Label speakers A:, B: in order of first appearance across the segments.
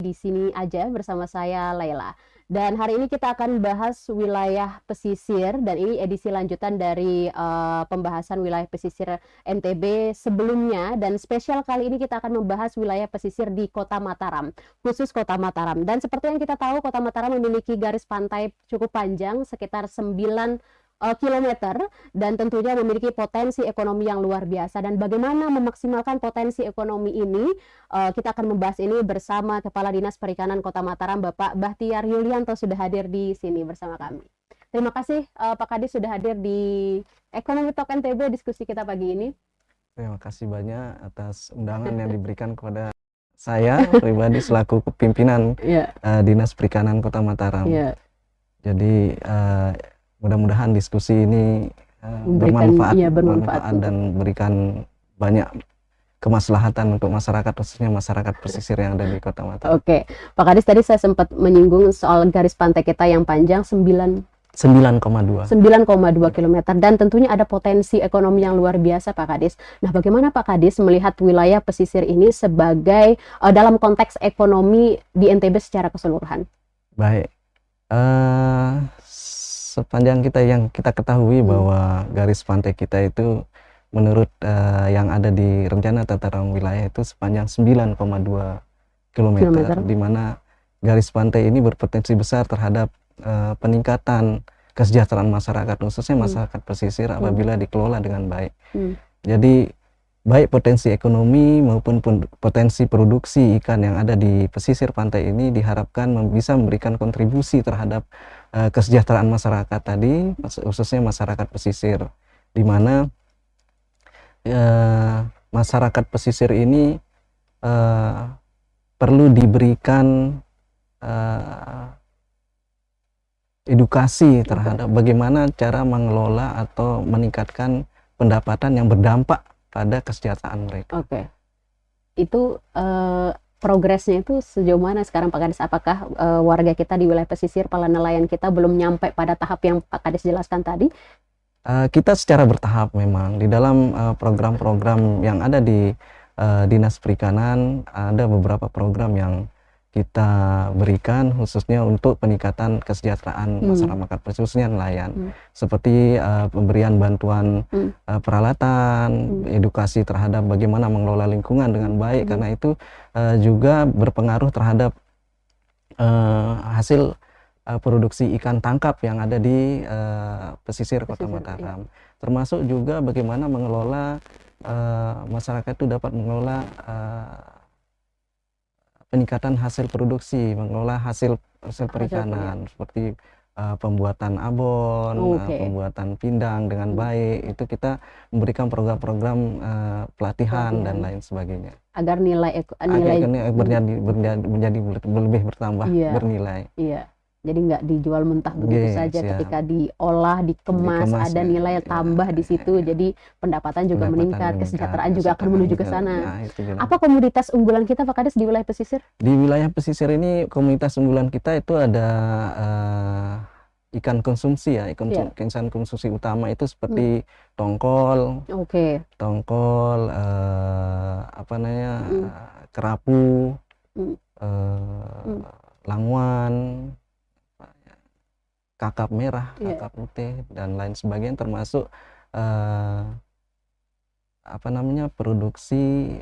A: Di sini aja bersama saya Laila. Dan hari ini kita akan bahas wilayah pesisir dan ini edisi lanjutan dari pembahasan wilayah pesisir NTB sebelumnya, dan spesial kali ini kita akan membahas wilayah pesisir di Kota Mataram, khusus Kota Mataram. Dan seperti yang kita tahu, Kota Mataram memiliki garis pantai cukup panjang sekitar 9 kilometer dan tentunya memiliki potensi ekonomi yang luar biasa. Dan bagaimana memaksimalkan potensi ekonomi ini, kita akan membahas ini bersama Kepala Dinas Perikanan Kota Mataram, Bapak Bahtiar Yulianto, sudah hadir di sini bersama kami. Terima kasih Pak Kadis sudah hadir di Ekonomi Talk NTB diskusi kita pagi ini.
B: Terima kasih banyak atas undangan yang diberikan kepada saya pribadi selaku pimpinan Dinas Perikanan Kota Mataram. Jadi mudah-mudahan diskusi ini bermanfaat dan memberikan banyak kemaslahatan untuk masyarakat, khususnya masyarakat pesisir yang ada di Kota Mataram.
A: Oke, Pak Kadis, tadi saya sempat menyinggung soal garis pantai kita yang panjang 9,2 km dan tentunya ada potensi ekonomi yang luar biasa, Pak Kadis. Nah, bagaimana Pak Kadis melihat wilayah pesisir ini sebagai dalam konteks ekonomi di NTB secara keseluruhan?
B: Baik. Sepanjang yang kita ketahui bahwa garis pantai kita itu menurut yang ada di rencana tata ruang wilayah itu sepanjang 9,2 km, di mana garis pantai ini berpotensi besar terhadap peningkatan kesejahteraan masyarakat, khususnya masyarakat pesisir apabila dikelola dengan baik. Jadi baik potensi ekonomi maupun potensi produksi ikan yang ada di pesisir pantai ini diharapkan bisa memberikan kontribusi terhadap kesejahteraan masyarakat tadi, khususnya masyarakat pesisir, di mana masyarakat pesisir ini perlu diberikan edukasi terhadap bagaimana cara mengelola atau meningkatkan pendapatan yang berdampak pada kesejahteraan mereka.
A: Oke. Itu progresnya itu sejauh mana sekarang, Pak Kadis? Apakah warga kita di wilayah pesisir, para nelayan kita belum nyampe pada tahap yang Pak Kadis jelaskan tadi?
B: Kita secara bertahap memang di dalam program-program yang ada di Dinas Perikanan, ada beberapa program yang kita berikan khususnya untuk peningkatan kesejahteraan masyarakat, khususnya nelayan, seperti pemberian bantuan peralatan, edukasi terhadap bagaimana mengelola lingkungan dengan baik, karena itu juga berpengaruh terhadap hasil produksi ikan tangkap yang ada di pesisir Kota Mataram, termasuk juga bagaimana mengelola masyarakat itu dapat mengelola peningkatan hasil produksi, mengelola hasil perikanan seperti pembuatan abon, pembuatan pindang dengan baik. Itu kita memberikan program-program pelatihan dan lain sebagainya
A: agar nilai
B: menjadi lebih bertambah bernilai.
A: Jadi nggak dijual mentah begitu saja, ketika diolah, dikemas, ada nilai tambah di situ, jadi pendapatan juga meningkat, kesejahteraan juga akan menuju ke sana. Apa komoditas unggulan kita, Pak Kadis, di wilayah pesisir?
B: Di wilayah pesisir ini komoditas unggulan kita itu ada ikan konsumsi ikan konsumsi utama itu seperti tongkol, kerapu, languan, kakap merah, kakap putih dan lain sebagainya, termasuk produksi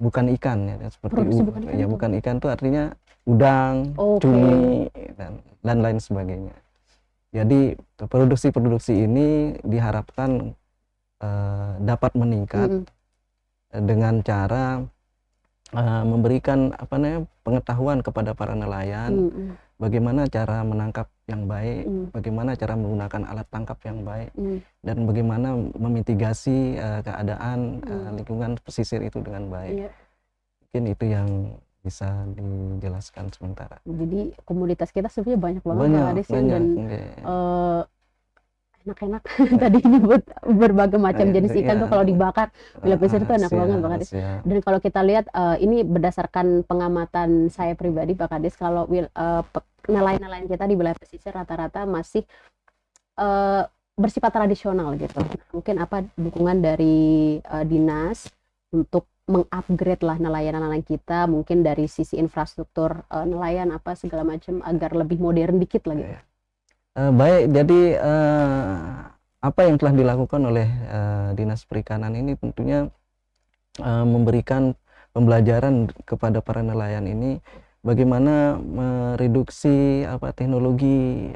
B: bukan ikan seperti bukan ikan itu artinya udang, cumi dan lain sebagainya. Jadi produksi ini diharapkan dapat meningkat dengan cara memberikan pengetahuan kepada para nelayan, bagaimana cara menangkap yang baik, bagaimana cara menggunakan alat tangkap yang baik, dan bagaimana memitigasi keadaan lingkungan pesisir itu dengan baik. Mungkin itu yang bisa dijelaskan sementara.
A: Jadi komoditas kita sebenarnya banyak banget, Pak Kadis, dan enak-enak. Tadi nyebut berbagai macam jenis ikan tuh kalau dibakar wilayah pesisir itu enak banget, Pak Kadis. Dan kalau kita lihat ini berdasarkan pengamatan saya pribadi, Pak Kadis, kalau nelayan-nelayan kita di wilayah pesisir rata-rata masih bersifat tradisional gitu. Mungkin apa dukungan dari dinas untuk mengupgrade lah nelayan-nelayan kita, mungkin dari sisi infrastruktur nelayan apa segala macam agar lebih modern dikit lah gitu.
B: Baik, jadi apa yang telah dilakukan oleh Dinas Perikanan ini tentunya memberikan pembelajaran kepada para nelayan ini bagaimana mereduksi teknologi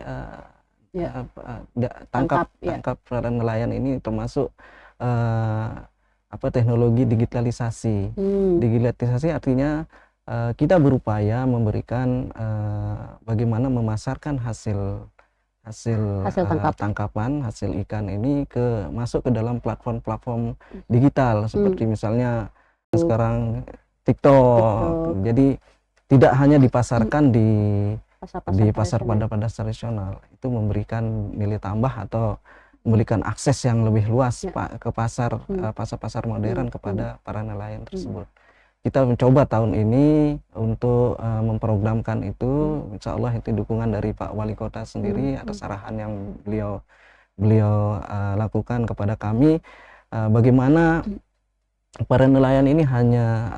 B: tangkap para nelayan ini, termasuk teknologi digitalisasi. Digitalisasi artinya kita berupaya memberikan bagaimana memasarkan hasil tangkapan, hasil ikan ini masuk ke dalam platform-platform digital seperti misalnya sekarang TikTok. Jadi tidak hanya dipasarkan di pasar pada tradisional, itu memberikan nilai tambah atau memberikan akses yang lebih luas ke pasar modern kepada para nelayan tersebut. Kita mencoba tahun ini untuk memprogramkan itu, insya Allah itu dukungan dari Pak Wali Kota sendiri atas arahan yang beliau lakukan kepada kami, bagaimana para nelayan ini hanya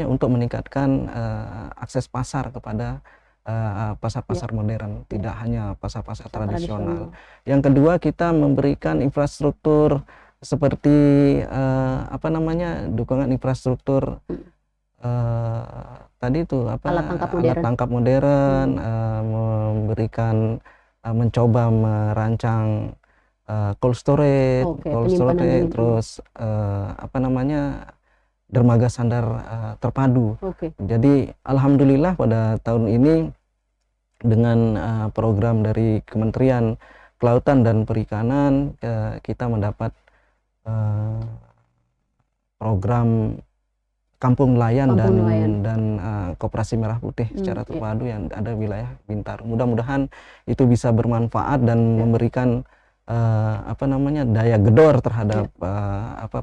B: untuk meningkatkan akses pasar kepada pasar-pasar modern, tidak hanya pasar-pasar tradisional. Yang kedua, kita memberikan infrastruktur seperti dukungan infrastruktur tadi itu alat tangkap modern, memberikan mencoba merancang cold storage, terus dermaga sandar terpadu. Jadi alhamdulillah pada tahun ini dengan program dari Kementerian Kelautan dan Perikanan kita mendapat program Kampung Nelayan dan Koperasi Merah Putih secara terpadu yang ada wilayah Bintaro. Mudah-mudahan itu bisa bermanfaat dan memberikan daya gedor terhadap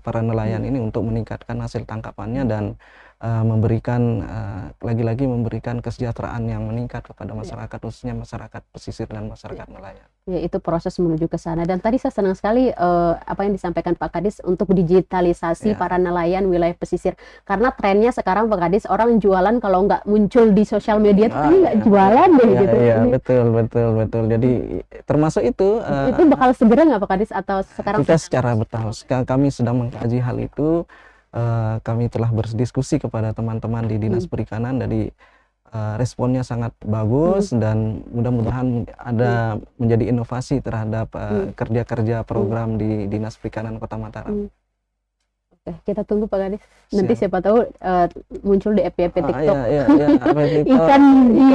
B: para nelayan ini untuk meningkatkan hasil tangkapannya dan memberikan lagi-lagi memberikan kesejahteraan yang meningkat kepada masyarakat, khususnya masyarakat pesisir dan masyarakat nelayan.
A: Ya, itu proses menuju ke sana. Dan tadi saya senang sekali apa yang disampaikan Pak Kadis untuk digitalisasi para nelayan wilayah pesisir. Karena trennya sekarang Pak Kadis, orang jualan kalau nggak muncul di sosial media itu nggak jualan deh gitu.
B: Iya, betul. Jadi termasuk itu
A: bakal segera nggak Pak Kadis atau sekarang?
B: Kita secara bertahap. Kami sedang mengkaji hal itu. Kami telah berdiskusi kepada teman-teman di Dinas Perikanan, dari responnya sangat bagus dan mudah-mudahan ada menjadi inovasi terhadap kerja-kerja program di Dinas Perikanan Kota Mataram.
A: Oke, kita tunggu Pak Kadis. Nanti siapa tahu muncul di FYP TikTok. Ikan di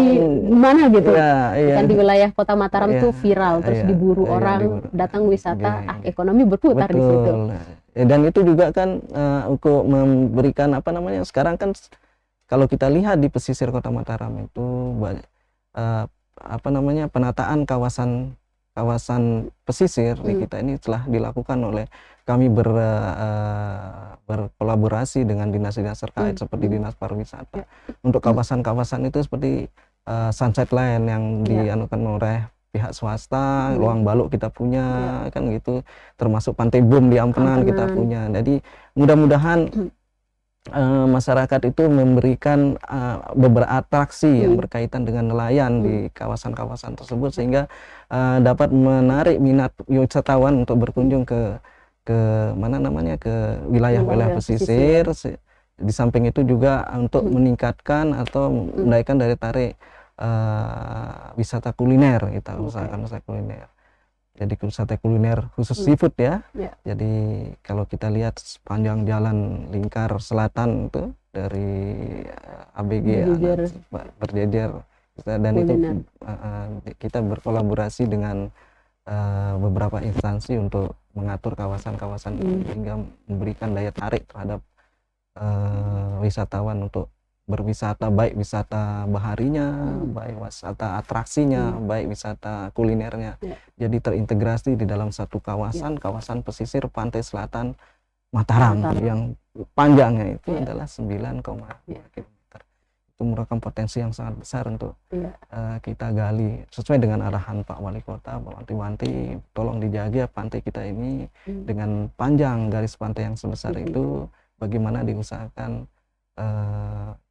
A: mana gitu. Ikan di wilayah Kota Mataram tuh viral, terus diburu orang, datang wisata, ekonomi berputar di situ.
B: Dan itu juga kan untuk memberikan sekarang kan kalau kita lihat di pesisir Kota Mataram itu penataan kawasan pesisir di kita ini telah dilakukan oleh kami berkolaborasi dengan dinas-dinas terkait seperti Dinas Pariwisata untuk kawasan-kawasan itu seperti Sunset Line yang dianukan oleh pihak swasta, Ruang Baluk kita punya kan gitu, termasuk Pantai Bom di Ampenan kita punya. Jadi mudah-mudahan masyarakat itu memberikan beberapa atraksi yang berkaitan dengan nelayan di kawasan-kawasan tersebut sehingga dapat menarik minat wisatawan untuk berkunjung ke wilayah-wilayah pesisir. Di samping itu juga untuk meningkatkan atau menaikkan daya tarik wisata kuliner, kita usahakan wisata kuliner. Jadi wisata kuliner khusus seafood ya. Jadi kalau kita lihat sepanjang jalan lingkar selatan itu dari ABG berjejer dan itu kita berkolaborasi dengan beberapa instansi untuk mengatur kawasan-kawasan ini hingga memberikan daya tarik terhadap wisatawan untuk berwisata, baik wisata baharinya, baik wisata atraksinya, baik wisata kulinernya. Jadi terintegrasi di dalam satu kawasan pesisir pantai selatan Mataram yang panjangnya itu adalah 9,2 km. Itu merupakan potensi yang sangat besar untuk kita gali sesuai dengan arahan Pak Wali Kota, Pak Wanti-wanti, tolong dijaga pantai kita ini dengan panjang garis pantai yang sebesar itu bagaimana diusahakan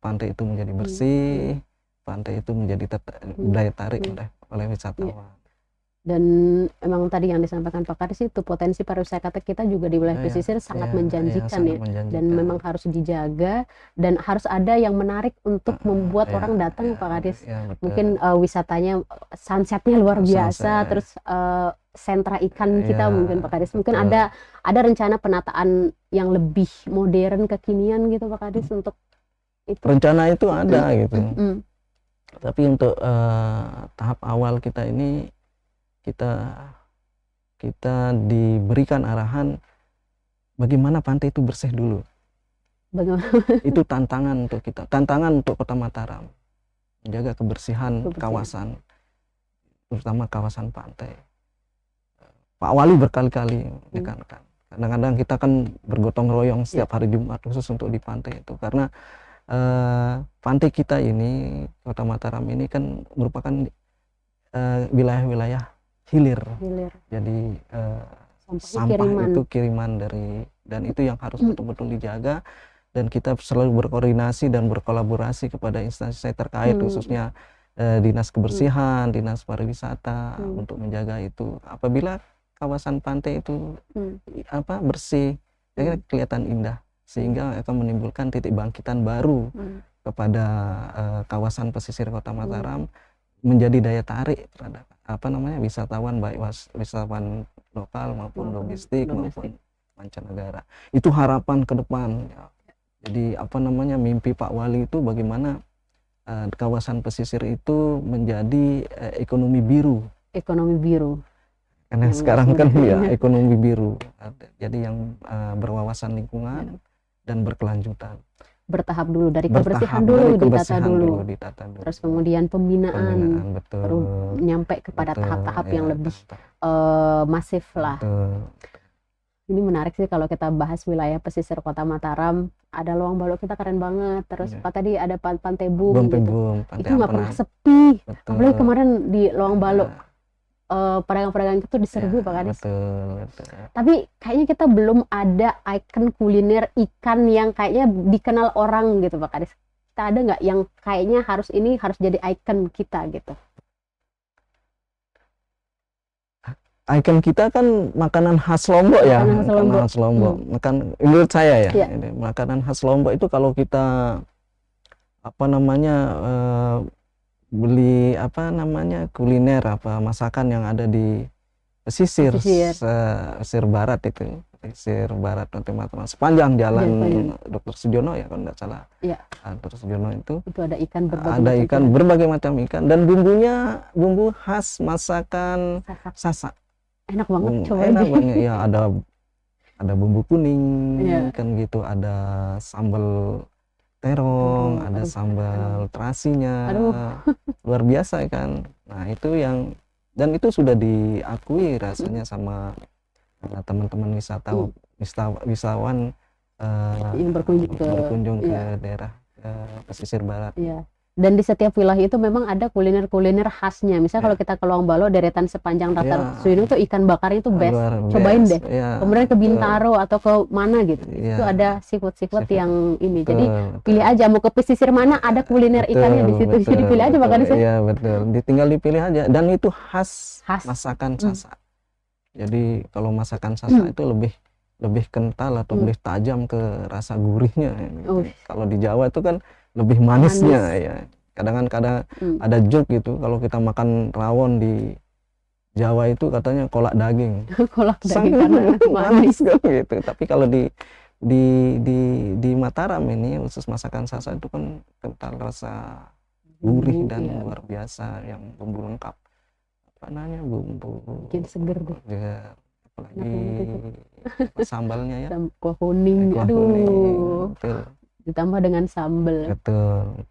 B: pantai itu menjadi bersih, pantai itu menjadi daya tarik oleh wisatawan.
A: Dan emang tadi yang disampaikan Pak Kadis itu potensi pariwisata kita juga di wilayah pesisir sangat menjanjikan ya, dan memang harus dijaga dan harus ada yang menarik untuk membuat orang datang Pak Kadis. Mungkin wisatanya sunsetnya luar biasa, terus sentra ikan kita mungkin Pak Kadis. Mungkin ada rencana penataan yang lebih modern kekinian gitu Pak Kadis untuk itu.
B: Rencana itu ada gitu. Tapi untuk tahap awal kita ini kita diberikan arahan bagaimana pantai itu bersih dulu.
A: Bagaimana?
B: Itu tantangan untuk kita, tantangan untuk Kota Mataram, menjaga kebersihan kawasan, terutama kawasan pantai. Pak Wali berkali-kali menekankan. Kadang-kadang kita kan bergotong royong setiap hari Jumat khusus untuk di pantai itu, karena pantai kita ini, Kota Mataram ini kan merupakan wilayah-wilayah hilir. Jadi sampah itu kiriman dari, dan itu yang harus betul-betul dijaga, dan kita selalu berkoordinasi dan berkolaborasi kepada instansi terkait, khususnya Dinas Kebersihan, Dinas Pariwisata untuk menjaga itu. Apabila kawasan pantai itu bersih, kelihatan indah, sehingga akan menimbulkan titik bangkitan baru kepada kawasan pesisir Kota Mataram, menjadi daya tarik terhadap wisatawan, baik wisatawan lokal maupun domestik maupun mancanegara. Itu harapan ke depan ya. Jadi mimpi Pak Wali itu bagaimana kawasan pesisir itu menjadi ekonomi biru. Karena sekarang kan ekonomi biru. Jadi yang berwawasan lingkungan dan berkelanjutan.
A: Bertahap dulu, dari kebersihan dulu, ditata dulu. Terus kemudian pembinaan baru nyampe kepada tahap-tahap yang lebih masif lah. Ini menarik sih kalau kita bahas wilayah pesisir Kota Mataram. Ada Lawang Balok kita keren banget. Terus tadi ada Pantai Bum gitu. Itu nggak pernah sepi. Apalagi kemarin di Lawang Balok pedagang-pedagang itu diserbu Pak Kadis. Tapi kayaknya kita belum ada ikon kuliner ikan yang kayaknya dikenal orang gitu Pak Kadis. Kita ada nggak yang kayaknya harus jadi ikon kita gitu?
B: Ikon kita kan makanan khas Lombok ya. Makanan khas Lombok. Menurut saya ya. Makanan khas Lombok itu kalau kita beli kuliner masakan yang ada di pesisir barat itu, pesisir barat teman-teman, sepanjang jalan Dr. Sujono ya kalau nggak salah. Dr. Sujono itu ada ikan berbagai macam ikan, dan bumbu khas masakan Sasak.
A: Enak banget,
B: enak banget ya. Ada bumbu kuning kan gitu, ada sambal terong, ada sambal terasinya, luar biasa kan. Nah itu yang, dan itu sudah diakui rasanya sama teman-teman wisatawan
A: yang berkunjung
B: ke daerah pesisir barat.
A: Dan di setiap wilayah itu memang ada kuliner-kuliner khasnya. Misalnya kalau kita ke Lawang Balok, deretan sepanjang Dr. Sujono itu ikan bakarnya itu best. Cobain deh. Kemudian ke Bintaro atau ke mana gitu. Itu ada seafood yang ini. Jadi pilih aja mau ke pesisir mana, ada kuliner ikannya di situ. Jadi pilih aja makan di situ.
B: Iya betul. Tinggal dipilih aja. Dan itu khas masakan Sasak. Jadi kalau masakan Sasak itu lebih kental atau lebih tajam ke rasa gurihnya. Kalau di Jawa itu kan lebih manisnya ya. Kadang-kadang ada joke gitu, kalau kita makan rawon di Jawa itu katanya kolak daging.
A: Karena
B: manis kan gitu. Tapi kalau di Mataram ini khusus masakan Sasak itu kan kental rasa gurih dan luar biasa, yang bumbu lengkap. Bumbu
A: bikin seger deh.
B: Apalagi sambalnya ya.
A: Kuah kuning.
B: Betul.
A: Ditambah dengan sambal.
B: Betul.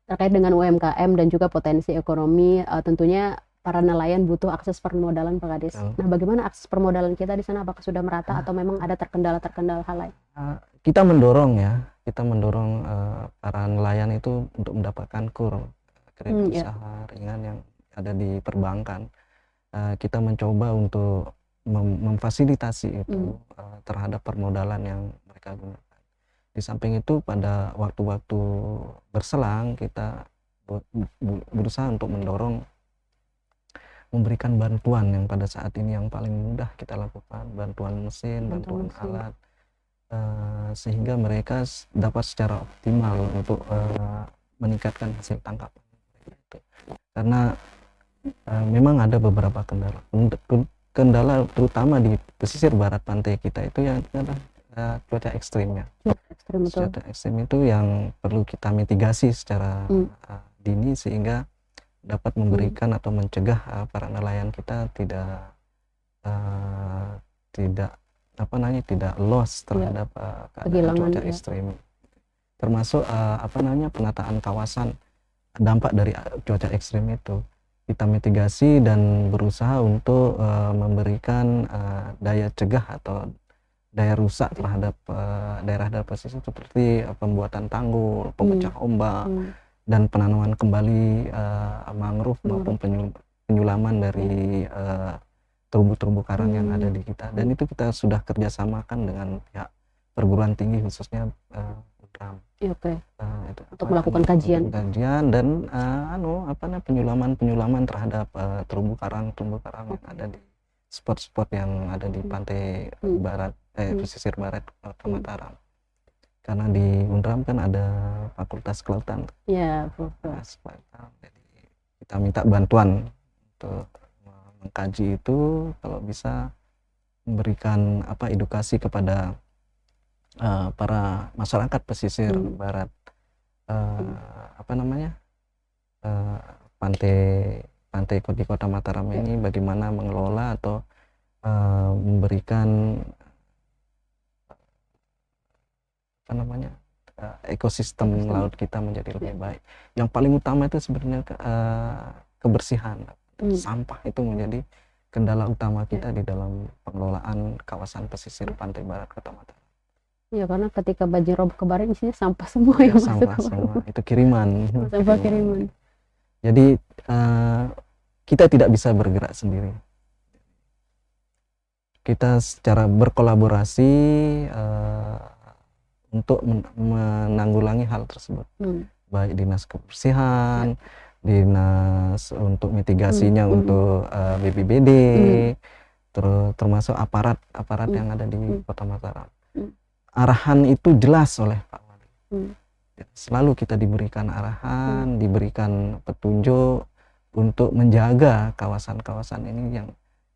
A: Terkait dengan UMKM dan juga potensi ekonomi, tentunya para nelayan butuh akses permodalan Pak Kadis. Nah, bagaimana akses permodalan kita di sana? Apakah sudah merata atau memang ada terkendala hal lain?
B: Kita mendorong para nelayan itu untuk mendapatkan kredit usaha ringan yang ada di perbankan. Kita mencoba untuk memfasilitasi itu terhadap permodalan yang mereka gunakan. Di samping itu pada waktu-waktu berselang kita berusaha untuk mendorong memberikan bantuan yang pada saat ini yang paling mudah kita lakukan, bantuan mesin, bantuan alat, sehingga mereka dapat secara optimal untuk meningkatkan hasil tangkapan itu. Karena memang ada beberapa kendala terutama di pesisir barat pantai kita itu yang adalah cuaca ekstrimnya. Cuaca ekstrim itu yang perlu kita mitigasi secara dini sehingga dapat memberikan atau mencegah para nelayan kita tidak tidak loss terhadap keadaan cuaca ekstrim. Termasuk penataan kawasan dampak dari cuaca ekstrim itu kita mitigasi dan berusaha untuk memberikan daya cegah atau daya rusak terhadap daerah-daerah pesisir seperti pembuatan tanggul, pemecah ombak, dan penanaman kembali mangrove maupun penyulaman dari terumbu-terumbu karang yang ada di kita. Dan itu kita sudah kerjasamakan dengan pihak perguruan tinggi khususnya UNRAM.
A: Untuk melakukan kajian
B: dan penyulaman terhadap terumbu karang yang ada di spot-spot yang ada di pantai barat pesisir barat Kota Mataram. Karena di UNRAM kan ada Fakultas Kelautan. Jadi kita minta bantuan untuk mengkaji itu, kalau bisa memberikan edukasi kepada para masyarakat pesisir barat pantai di Kota Mataram ini, bagaimana mengelola atau memberikan ekosistem laut kita menjadi lebih baik. Yang paling utama itu sebenarnya kebersihan. Sampah itu menjadi kendala utama kita di dalam pengelolaan kawasan pesisir pantai barat Kota Mataram.
A: Iya, karena ketika banjir rob kemarin isinya sampah semua
B: sampah semua itu kiriman.
A: Sampah kiriman.
B: Jadi kita tidak bisa bergerak sendiri. Kita secara berkolaborasi untuk menanggulangi hal tersebut. Baik dinas kebersihan, dinas untuk mitigasinya untuk BPBD, termasuk aparat yang ada di Kota Mataram. Arahan itu jelas oleh Pak Wali. Selalu kita diberikan arahan, diberikan petunjuk untuk menjaga kawasan-kawasan ini, yang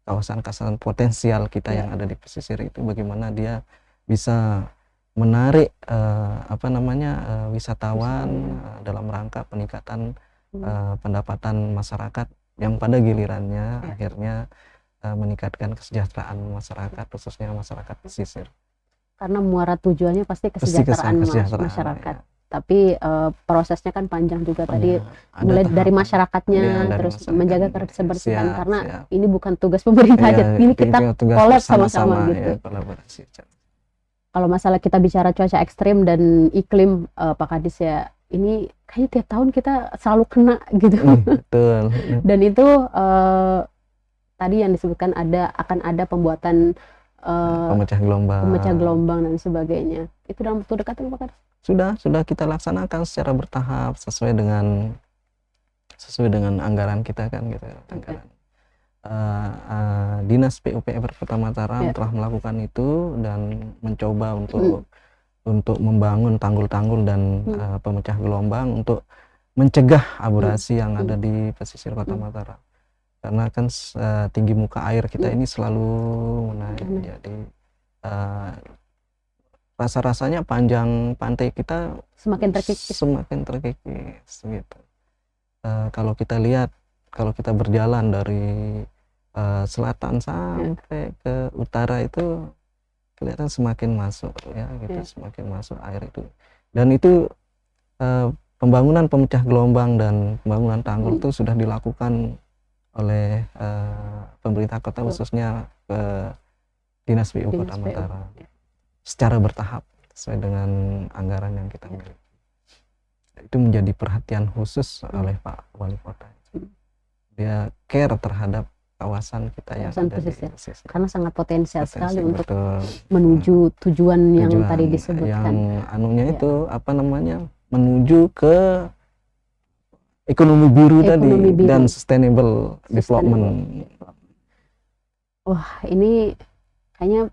B: kawasan-kawasan potensial kita yang ada di pesisir itu, bagaimana dia bisa menarik wisatawan dalam rangka peningkatan pendapatan masyarakat yang pada gilirannya akhirnya meningkatkan kesejahteraan masyarakat, khususnya masyarakat pesisir.
A: Karena muara tujuannya pasti kesejahteraan masyarakat. Tapi prosesnya kan panjang juga tadi, mulai dari masyarakatnya, terus menjaga kebersihan, karena ini bukan tugas pemerintah aja, ini kita kolab sama-sama gitu. Kalau masalah kita bicara cuaca ekstrim dan iklim, Pak Kadis, ya ini kayaknya tiap tahun kita selalu kena gitu.
B: Betul.
A: Dan itu tadi yang disebutkan akan ada pembuatan
B: pemecah gelombang
A: dan sebagainya. Itu dalam waktu dekat Pak Kadis?
B: Sudah kita laksanakan secara bertahap sesuai dengan anggaran kita kan gitu. Anggaran Dinas PUPR Kota Mataram telah melakukan itu dan mencoba untuk membangun tanggul-tanggul dan pemecah gelombang untuk mencegah abrasi yang ada di pesisir Kota Mataram. Karena kan tinggi muka air kita ini selalu naik, jadi rasa-rasanya panjang pantai kita semakin terkikis gitu. Kalau kita lihat, kalau kita berjalan dari selatan sampai ke utara itu kelihatan semakin masuk ya gitu, semakin masuk air itu. Dan itu pembangunan pemecah gelombang dan pembangunan tanggul itu sudah dilakukan oleh pemerintah kota, khususnya Dinas PU Kota Mataram, secara bertahap sesuai dengan anggaran yang kita miliki. Itu menjadi perhatian khusus oleh Pak Wali Kota. Dia care terhadap kawasan kita yang
A: Kawasan
B: ada di
A: pesisir.
B: pesisir.
A: Karena sangat potensial sekali
B: Potensi,
A: untuk
B: betul.
A: menuju tujuan yang
B: Tujuan
A: tadi disebutkan.
B: yang anunya
A: Ya.
B: itu apa namanya, menuju ke ekonomi biru tadi
A: biru.
B: dan sustainable development.
A: Wah, ini kayaknya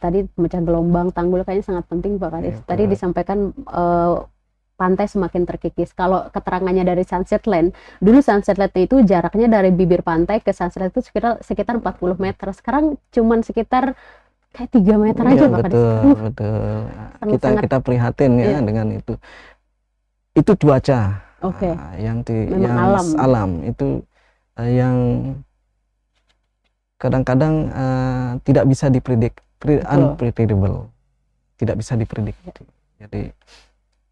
A: tadi pemecah gelombang tanggul kayaknya sangat penting Pak Kadis.
B: Iya,
A: Tadi
B: betul.
A: disampaikan pantai semakin terkikis. Kalau keterangannya dari Sunset Land, dulu Sunset Land itu jaraknya dari bibir pantai ke Sunset Land itu sekitar 40 meter. Sekarang cuman sekitar kayak 3 meter aja
B: Iya,
A: Pak Kadis.
B: betul, betul. Kita prihatin ya
A: Iya.
B: dengan itu. Itu cuaca.
A: Oke.
B: Yang
A: Memang
B: alam itu yang kadang-kadang tidak bisa dipredik, unpredictable, tidak bisa diprediksi. Jadi,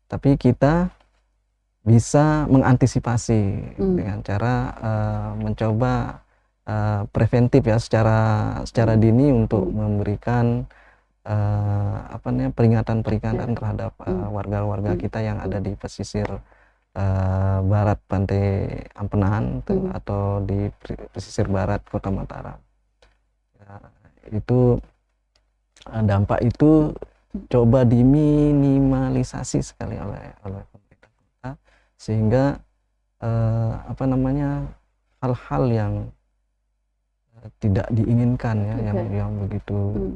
B: tapi kita bisa mengantisipasi dengan cara mencoba preventif ya, secara dini untuk memberikan peringatan-peringatan terhadap warga-warga kita yang ada di pesisir barat Pantai Ampenan atau di pesisir barat Kota Mataram. Itu dampak itu coba diminimalisasi sekali oleh pemerintah kota, sehingga hal-hal yang tidak diinginkan ya, yang begitu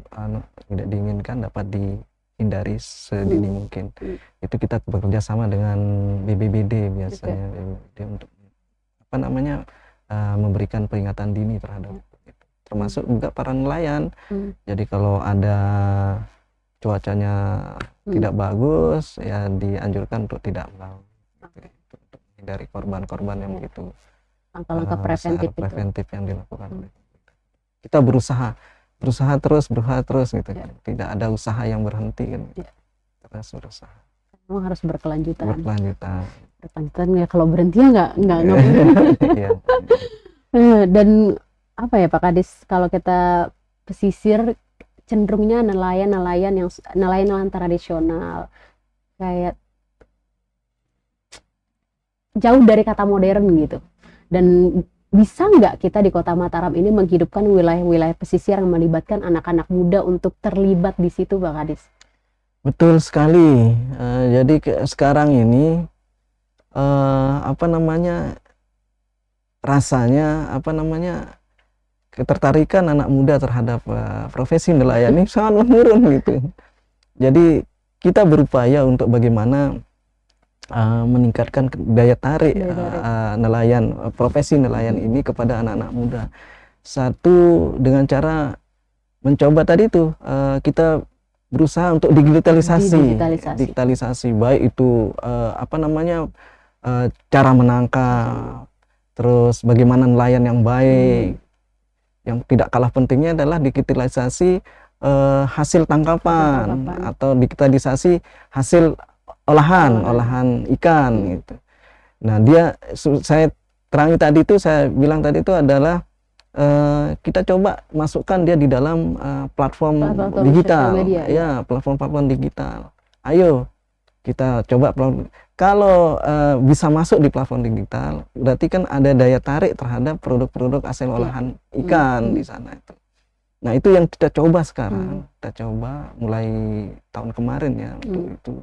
B: tidak diinginkan dapat dihindari sedini mungkin. Itu kita bekerja sama dengan BBBD biasanya, BBBD untuk memberikan peringatan dini terhadap itu. Termasuk juga para nelayan. Jadi kalau ada cuacanya tidak bagus ya dianjurkan untuk tidak melaut, gitu, untuk menghindari korban-korban yang begitu
A: langkah-langkah
B: preventif yang dilakukan oleh kita. Berusaha terus gitu, tidak ada usaha yang berhenti kan, terus berusaha.
A: Memang harus berkelanjutan ya, kalau berhenti ya nggak
B: Iya.
A: Dan apa ya Pak Kadis, kalau kita pesisir cenderungnya nelayan tradisional, kayak jauh dari kata modern gitu. Dan bisa nggak kita di Kota Mataram ini menghidupkan wilayah-wilayah pesisir yang melibatkan anak-anak muda untuk terlibat di situ Pak Kadis?
B: Betul sekali. Jadi sekarang ini ketertarikan anak muda terhadap profesi nelayan ini sangat menurun gitu. Jadi kita berupaya untuk bagaimana meningkatkan daya tarik nelayan, profesi nelayan ini kepada anak-anak muda. Satu, dengan cara mencoba tadi itu kita berusaha untuk digitalisasi, baik itu cara menangkap, terus bagaimana nelayan yang baik. Yang tidak kalah pentingnya adalah digitalisasi hasil tangkapan atau digitalisasi hasil olahan ikan gitu. Nah, saya bilang tadi itu adalah kita coba masukkan dia di dalam platform digital, ya, platform digital. Ayo kita coba kalau bisa masuk di platform digital, berarti kan ada daya tarik terhadap produk-produk hasil olahan ikan di sana itu. Nah, itu yang kita coba sekarang, kita coba mulai tahun kemarin ya, untuk itu.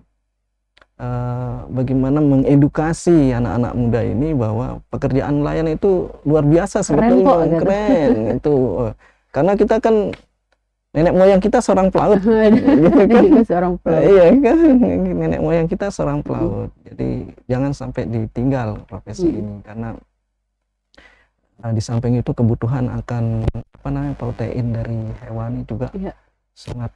B: Bagaimana mengedukasi anak-anak muda ini bahwa pekerjaan nelayan itu luar biasa sebetulnya, keren itu. Karena kita kan nenek moyang kita seorang pelaut, iya kan, nenek moyang kita seorang pelaut. Jadi jangan sampai ditinggal profesi ini, karena di samping itu kebutuhan akan protein dari hewani juga sangat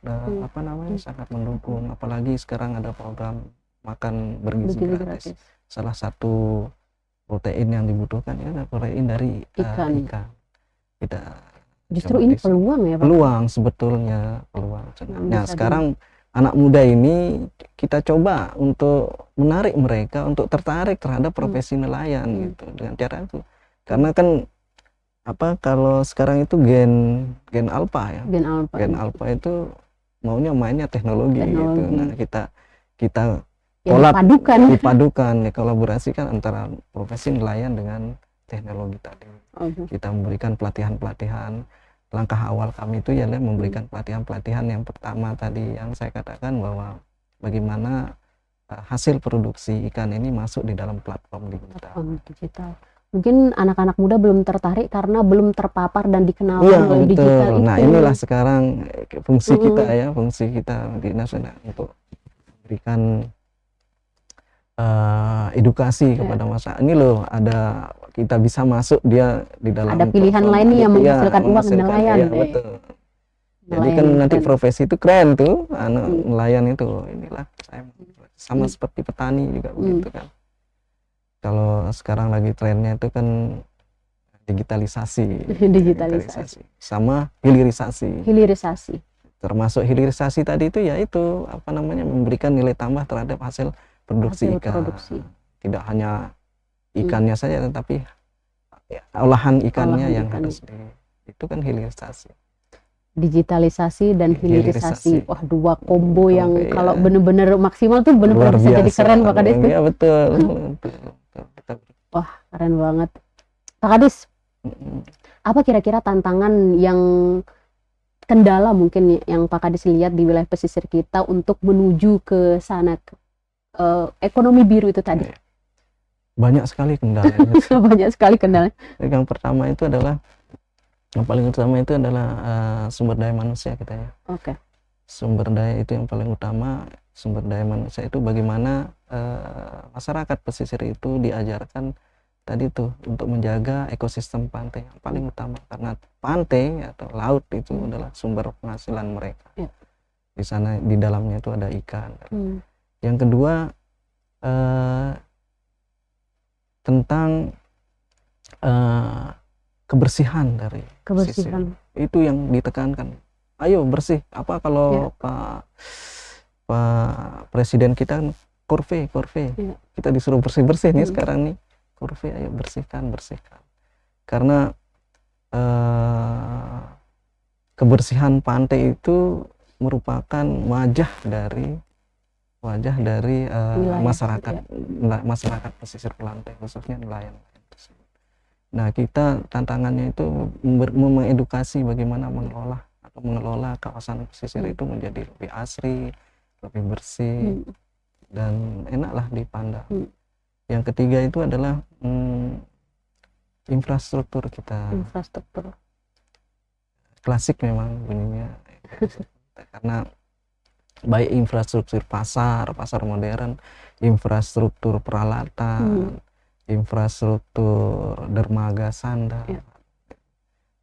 B: sangat mendukung. Apalagi sekarang ada program makan bergizi gratis. Salah satu protein yang dibutuhkan ya protein dari ikan. Kita
A: justru ini peluang ya Pak?
B: Peluang sebetulnya, peluang. Nah, sekarang anak muda ini kita coba untuk menarik mereka untuk tertarik terhadap profesi nelayan gitu, dengan cara itu. Karena kan kalau sekarang itu gen alpha ya. Gen alpha itu maunya mainnya teknologi. Gitu. Nah, kita dipadukan, dikolaborasikan antara profesi nelayan dengan teknologi tadi. Kita memberikan pelatihan-pelatihan. Langkah awal kami itu ialah memberikan pelatihan-pelatihan yang pertama tadi yang saya katakan bahwa bagaimana hasil produksi ikan ini masuk di dalam platform digital.
A: Mungkin anak-anak muda belum tertarik karena belum terpapar dan dikenalkan oleh digital itu.
B: Nah, inilah sekarang fungsi kita ya, fungsi kita di nasional untuk memberikan edukasi kepada masyarakat. Ini loh, ada kita bisa masuk dia di dalam
A: ada pilihan lain nih yang menghasilkan uang, nelayan.
B: Ya, betul. Jadi kan nanti profesi itu keren tuh, nelayan itu. Inilah saya sama seperti petani juga begitu kan. Kalau sekarang lagi trennya itu kan digitalisasi. Sama hilirisasi. Termasuk hilirisasi tadi itu yaitu apa namanya, memberikan nilai tambah terhadap hasil produksi ikan. Tidak hanya ikannya saja, tetapi olahan ikannya yang harus itu kan hilirisasi. Digitalisasi dan hilirisasi.
A: Wah, dua combo yang kalau benar-benar maksimal tuh benar-benar bisa jadi keren Pak Kades.
B: Iya betul.
A: Wah, keren banget. Pak Kades, apa kira-kira tantangan yang kendala mungkin yang Pak Kades lihat di wilayah pesisir kita untuk menuju ke sana ekonomi biru itu tadi?
B: Banyak sekali kendalanya.
A: Banyak sekali kendala.
B: Yang pertama itu adalah, yang paling utama itu adalah sumber daya manusia kita ya. Sumber daya itu yang paling utama. Sumber daya manusia itu bagaimana masyarakat pesisir itu diajarkan tadi tuh untuk menjaga ekosistem pantai yang paling utama, karena pantai atau laut itu adalah sumber penghasilan mereka. Di sana, di dalamnya itu ada ikan. Yang kedua tentang kebersihan dari pesisir. Itu yang ditekankan. Ayo bersih. Apa kalau Pak Presiden kita kurve. Kita disuruh bersih nih sekarang nih. Kurve, ayo bersihkan. Karena kebersihan pantai itu merupakan wajah dari masyarakat pesisir pantai, khususnya nelayan. Nah, kita tantangannya itu mengedukasi bagaimana mengelola kawasan pesisir itu menjadi lebih asri, lebih bersih, dan enaklah dipandang. Yang ketiga itu adalah infrastruktur kita. Klasik memang bunyinya, karena baik infrastruktur pasar modern, infrastruktur peralatan, infrastruktur dermaga sandar,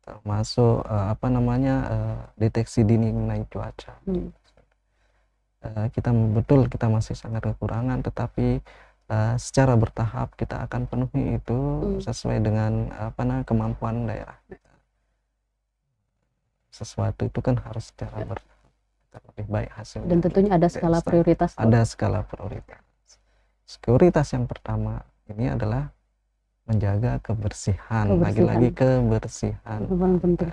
B: termasuk deteksi dini mengenai cuaca. Kita masih sangat kekurangan, tetapi secara bertahap kita akan penuhi itu sesuai dengan kemampuan daerah. Sesuatu itu kan harus secara bertahap lebih baik hasilnya.
A: Dan tentunya ada skala prioritas.
B: Ada skala prioritas. Prioritas yang pertama ini adalah menjaga kebersihan. Lagi-lagi kebersihan.
A: Paling penting.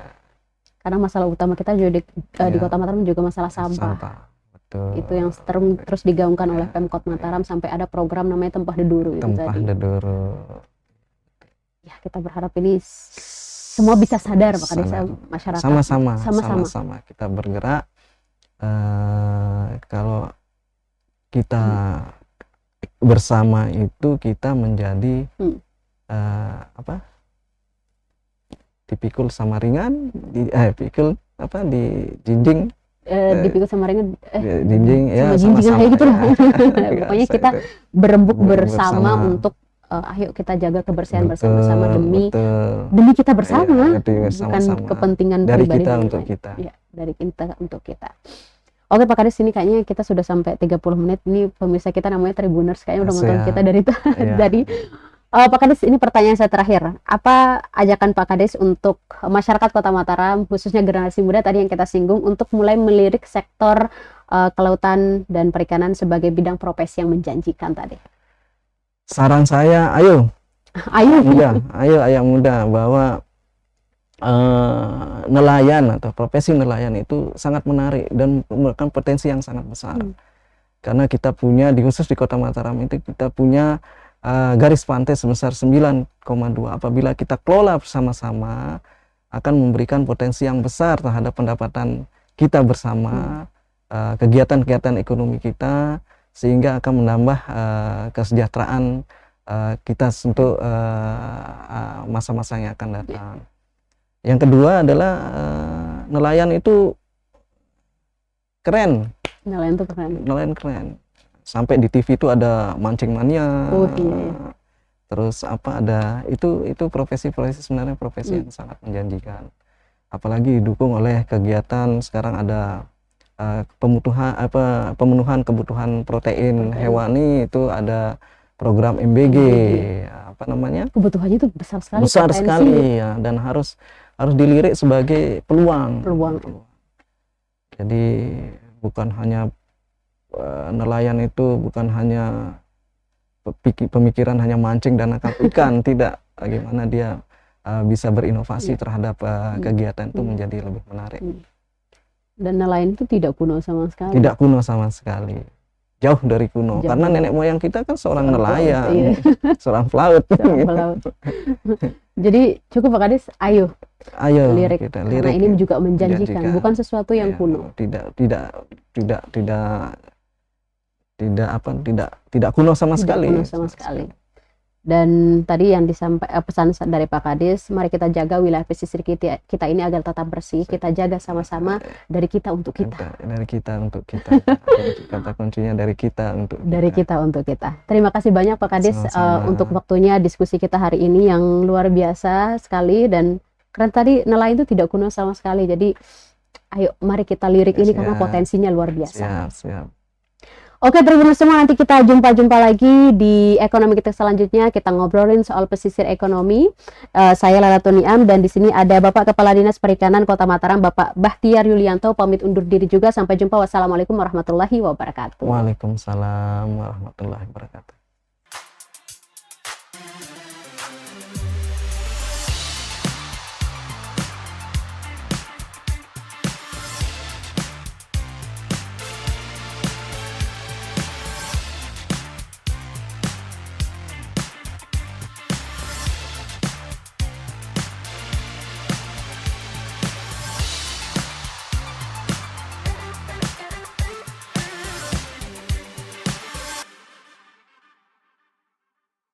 A: Karena masalah utama kita juga di Kota Mataram juga masalah sampah.
B: Betul.
A: Itu yang terus digaungkan oleh Pemkot Mataram sampai ada program namanya Tempah Deduru.
B: Deduru.
A: Ya, kita berharap ini semua bisa sadar Pak Kades, masyarakat.
B: Sama-sama kita bergerak. Kalau kita bersama itu kita menjadi dipikul sama ringan, dipikul di jinjing,
A: dipikul sama ringan,
B: jinjing ya sama-sama
A: gitu lah. Pokoknya kita berembuk bersama untuk ayo kita jaga kebersihan bersama-sama demi kita bersama, bukan kepentingan
B: dari
A: pribadi
B: kita untuk kita.
A: Ya, dari kita untuk kita. Oke Pak Kades, ini kayaknya kita sudah sampai 30 menit. Ini pemirsa kita namanya Tribuners, kayaknya udah nonton kita dari Pak Kades, ini pertanyaan saya terakhir. Apa ajakan Pak Kades untuk masyarakat Kota Mataram, khususnya generasi muda tadi yang kita singgung, untuk mulai melirik sektor kelautan dan perikanan sebagai bidang profesi yang menjanjikan tadi?
B: Saran saya, ayo ayak muda, bahwa nelayan atau profesi nelayan itu sangat menarik dan merupakan potensi yang sangat besar. Karena kita punya, khusus di Kota Mataram itu kita punya garis pantai sebesar 9,2 apabila kita kelola bersama-sama akan memberikan potensi yang besar terhadap pendapatan kita bersama, kegiatan-kegiatan ekonomi kita, sehingga akan menambah kesejahteraan kita untuk masa-masa yang akan datang. Yang kedua adalah nelayan itu keren.
A: Nelayan itu keren.
B: Nelayan keren. Sampai di TV itu ada mancing mania.
A: Oh, iya.
B: Terus apa ada itu profesi-profesi sebenarnya profesi yang sangat menjanjikan. Apalagi didukung oleh kegiatan sekarang ada pemenuhan kebutuhan protein hewani, itu ada program MBG, apa namanya?
A: Kebutuhannya itu besar sekali.
B: Besar sekali ya, dan harus dilirik sebagai peluang. Jadi bukan hanya nelayan itu bukan hanya pemikiran hanya mancing dan nangkap ikan, tidak. Bagaimana dia bisa berinovasi terhadap kegiatan itu menjadi lebih menarik.
A: Dan nelayan itu tidak kuno sama sekali.
B: Tidak kuno sama sekali. Jauh dari kuno. Karena nenek moyang kita kan seorang nelayan, seorang pelaut. Jadi cukup Pak Kades, ayo lirik. Kita lirik.
A: Karena ini juga menjanjikan, bukan sesuatu yang kuno.
B: Tidak kuno sama sekali.
A: Kuno sama sekali. Dan tadi yang disampaikan pesan dari Pak Kades, mari kita jaga wilayah pesisir kita ini agar tetap bersih. Kita jaga sama-sama, dari kita untuk kita.
B: Dari kita untuk kita. Kata kuncinya dari kita untuk kita.
A: Dari kita untuk kita. Terima kasih banyak Pak Kades untuk waktunya diskusi kita hari ini yang luar biasa sekali, dan keren. Tadi nelayan itu tidak kuno sama sekali. Jadi ayo mari kita lirik ini karena potensinya luar biasa.
B: Siap.
A: Oke, Tribuners semua, nanti kita jumpa lagi di ekonomi kita selanjutnya. Kita ngobrolin soal pesisir ekonomi. Saya Lala Tuniam, dan di sini ada Bapak Kepala Dinas Perikanan Kota Mataram, Bapak Bahtiar Yulianto. Pamit undur diri juga. Sampai jumpa. Wassalamualaikum warahmatullahi wabarakatuh.
B: Waalaikumsalam warahmatullahi wabarakatuh.